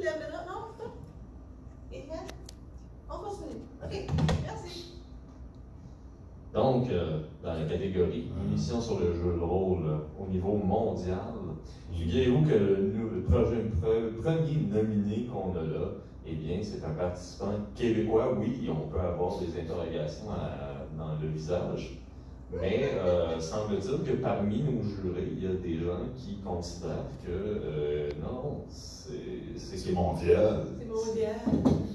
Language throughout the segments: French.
qui l'amènera? Non, c'est toi? Étienne? On continue. OK, merci. Donc, dans la catégorie émission sur le jeu de rôle au niveau mondial, figurez-vous que le premier nominé qu'on a là, eh bien, c'est un participant québécois. Oui, on peut avoir des interrogations dans le visage, mais semble-t-il que parmi nos jurés, il y a des gens qui considèrent que non, c'est mondial. C'est mondial.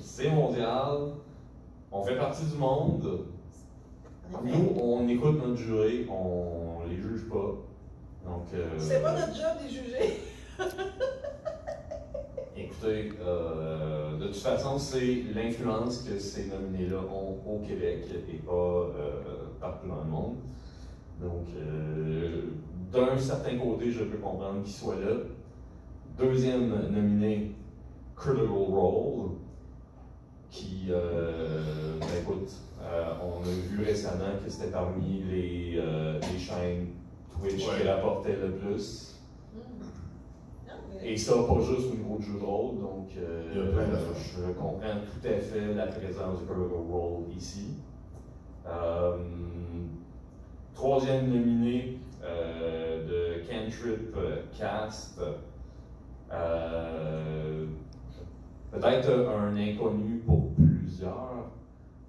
C'est mondial. On fait partie du monde. Nous, on écoute notre juré, on les juge pas. Donc, c'est pas notre job de les juger. Écoutez, de toute façon, c'est l'influence que ces nominés-là ont au Québec et pas partout dans le monde. Donc, d'un certain côté, je peux comprendre qu'ils soient là. Deuxième nominé, Critical Role, qui, écoute, on a vu récemment que c'était parmi les chaînes Twitch qui rapportaient le plus. Et ça, pas juste au niveau du jeu de rôle, donc je comprends tout à fait la présence du Critical Role ici. Troisième nominé de Cantrip Cast, peut-être un inconnu pour plusieurs.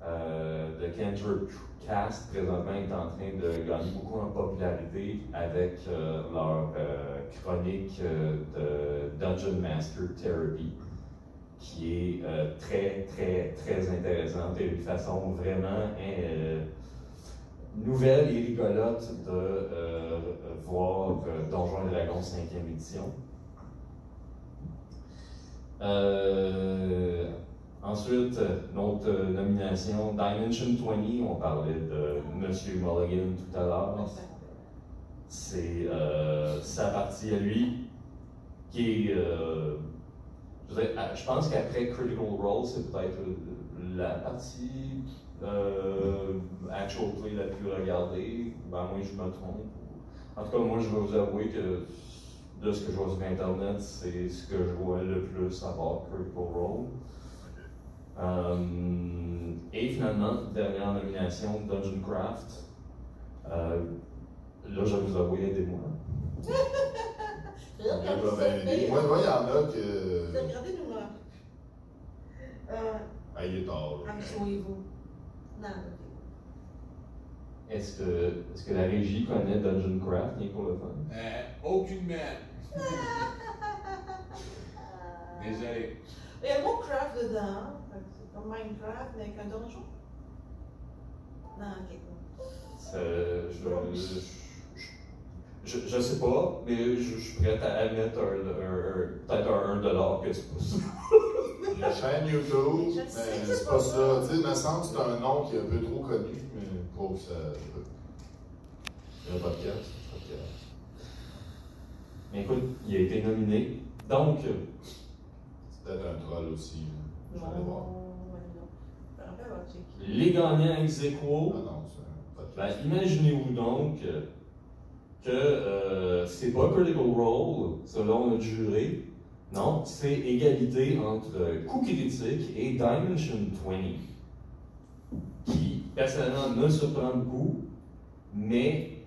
The Cantrip Cast, présentement, est en train de gagner beaucoup en popularité avec leur chronique de Dungeon Master Therapy, qui est très, très, très intéressante et une façon vraiment nouvelle et rigolote de voir Donjons et Dragons 5e édition. Ensuite, notre nomination, Dimension 20, on parlait de M. Mulligan tout à l'heure. C'est sa partie à lui, qui est, je pense qu'après Critical Role, c'est peut-être la partie Actual Play la plus regardée. Ben, moi, je me trompe. En tout cas, moi, je vais vous avouer que de ce que je vois sur Internet, c'est ce que je vois le plus à part Critical Role. Et finalement, dernière nomination, Dungeon Craft. Là, je vais vous avouer, aidez-moi. Moi, il y en a que. Regardez-nous là. Il est tard. Asseyez-vous. Non, Est-ce que la régie connaît Dungeon Craft, rien pour le fun? Aucunement. Désolé. Il y a le mot craft dedans. C'est comme Minecraft, mais avec un donjon. Non, ok. Je sais pas, mais je suis prêt à mettre peut-être un $1 que c'est pas ça. La chaîne YouTube, c'est pas ça. Tu sais, il me semble que c'est un nom qui est un peu trop connu, mais pour que ça. Le podcast. Mais écoute, il a été nominé. Donc. C'est peut-être un troll aussi. Je vais aller voir. Les gagnants ex aequo. Ah non, c'est un podcast. Imaginez-vous donc que c'est pas Critical Role, selon notre jury. Non, c'est égalité entre Coup Critique et Dimension 20, qui personnellement me surprend beaucoup, mais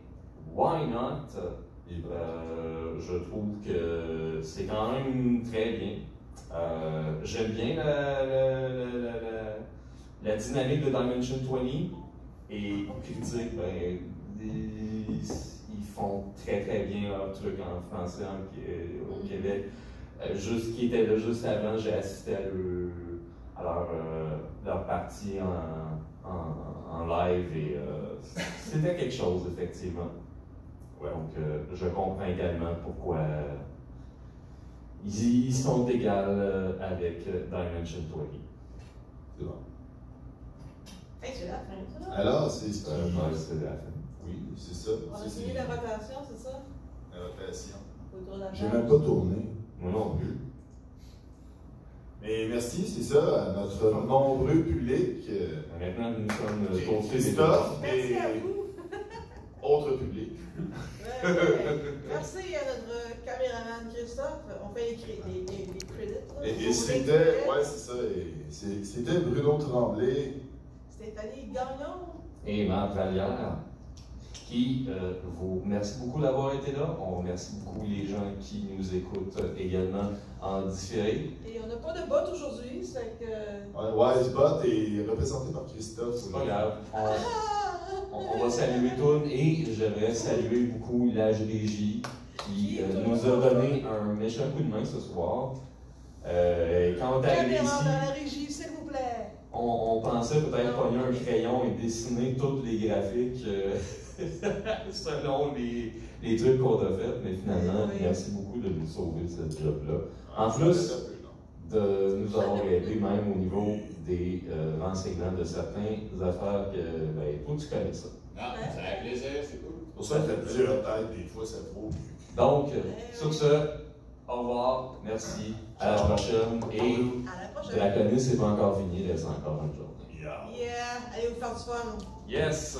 why not? Je trouve que c'est quand même très bien. J'aime bien la dynamique de Dimension 20 et Coup Critique, ils font très très bien leur truc en français au Québec. Qui était là juste avant, j'ai assisté à leur partie en live et c'était quelque chose, effectivement. Ouais, donc, je comprends également pourquoi ils sont égaux avec Dimension 20. C'est bon. C'est la fin, ça. Alors, c'est ce qui. C'est la fin. Oui, c'est ça. On a fini la rotation, c'est ça? La rotation. Autour de la J'ai table. même pas tourné. Moi non plus. Mais merci, c'est ça, à notre nombreux public. Maintenant, nous sommes toastés des Christophe Merci à et vous. autres publics. Merci à notre caméraman Christophe. On fait les crédits. Et c'était, ouais, c'est ça, c'était Bruno Tremblay. Stéphanie Gagnon. Et Marc Vallière, qui vous remercie beaucoup d'avoir été là. On remercie beaucoup les gens qui nous écoutent également en différé. Et on n'a pas de bot aujourd'hui, ça fait que. Ouais, ce bot est représenté par Christophe. C'est pas grave. On va saluer tout et j'aimerais saluer beaucoup l'HDJ qui nous a donné un méchant coup de main ce soir. Quand on est arrivé Caméra ici, dans la régie, s'il vous plaît. on pensait peut-être pogner un crayon et dessiner tous les graphiques selon les trucs qu'on a fait, mais finalement, Oui. merci beaucoup de nous sauver ce job-là. En plus de nous avoir aidé même au niveau des renseignements de certaines affaires que, ben, toi tu connais ça. Non, ça fait plaisir, c'est cool. Pour ça, il fait plusieurs têtes, des fois, ça vaut. Donc, sur ce, au revoir, merci, à la prochaine, et À la prochaine. Draconis, c'est pas encore fini, il reste encore une journée. Yeah. Yeah, allez vous faire du fun. Yes!